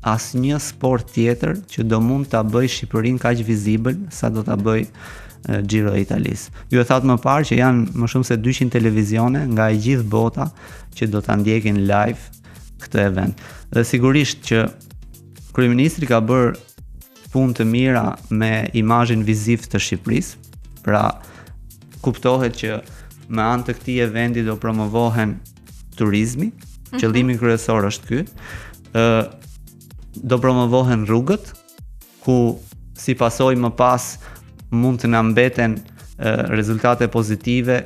asnjë sport tjetër që do mund ta bëj Shqipërinë kaq vizibël sa do ta bëj Giro e Italisë. Ju e thatë më parë që janë më shumë se 200 televizione nga e gjithë bota që do ta ndjekin live këtë event. Dhe sigurisht që kryeministri ka bërë punë të mira me imazhin viziv të Shqipërisë. Pra kuptohet që me anë të këtij eventi do promovohen turizmi, qëllimi kryesor është ky. Do promovohen rrugët ku si pasojë më pas mund të na mbeten rezultate pozitive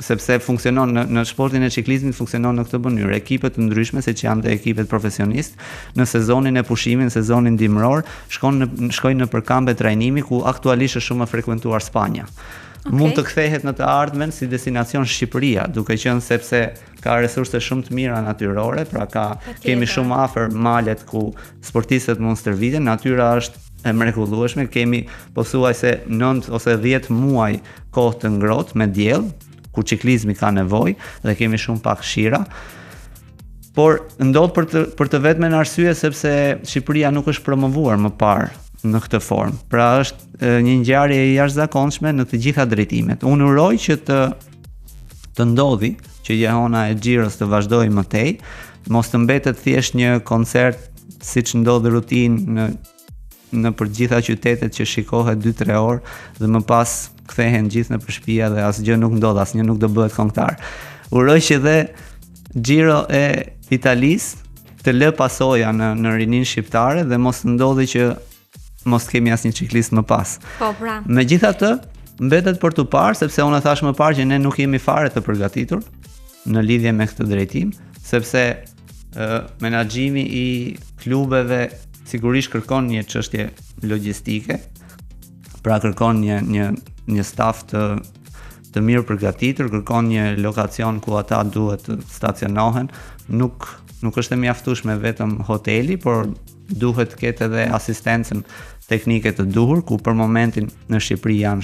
sepse funksionon në sportin e ciklizmit funksionon në këtë mënyrë. Ekipet të ndryshme, siç janë dhe ekipet profesionist, në sezonin e pushimit, në sezonin dimror, shkojnë në përkambe trajnimi ku aktualisht është shumë e frekuentuar Spanja. Okay. Mund të kthehet në të ardhmen si destinacion Shqipëria, duke qenë sepse ka resurse shumë të mira natyrore, pra kemi shumë afër malet ku sportistët mund stërviten, natyra është e mrekullueshme, kemi pothuajse 9 ose 10 muaj kohë të ngrohtë me diell, ku ciklizmi ka nevojë dhe kemi shumë pak shira. Por ndodh për të vetmen arsye sepse Shqipëria nuk është promovuar më parë në këtë formë. Pra është një ngjarje e jashtëzakonshme në të gjitha drejtimet. Unë uroj që të ndodhi që jehona e Giros të vazhdojë më tej, mos të mbetet thjesht një koncert siç ndodh rutinë në për gjitha qytetet që shikohet 2-3 orë dhe më pas kthehen gjithë në shtëpi dhe asgjë nuk ndodh, asnjë nuk do bëhet kongëtar. Uroj që dhe Giro e Italisë të lë pasoja në rinin shqiptare dhe mos ndodhi që mos kemi asnjë ciklist më pas. Po, pra. Megjithatë, mbetet për të parë, sepse unë thash më parë që ne nuk jemi fare të përgatitur në lidhje me këtë drejtim, sepse menaxhimi i klubeve sigurisht kërkon një çështje logjistike, pra kërkon një staf të mirë përgatitur, kërkon një lokacion ku ata duhet të stacionohen, nuk është e mjaftueshme vetëm hoteli, por duhet të ketë edhe asistencën teknike të duhur, ku për momentin në Shqipëri janë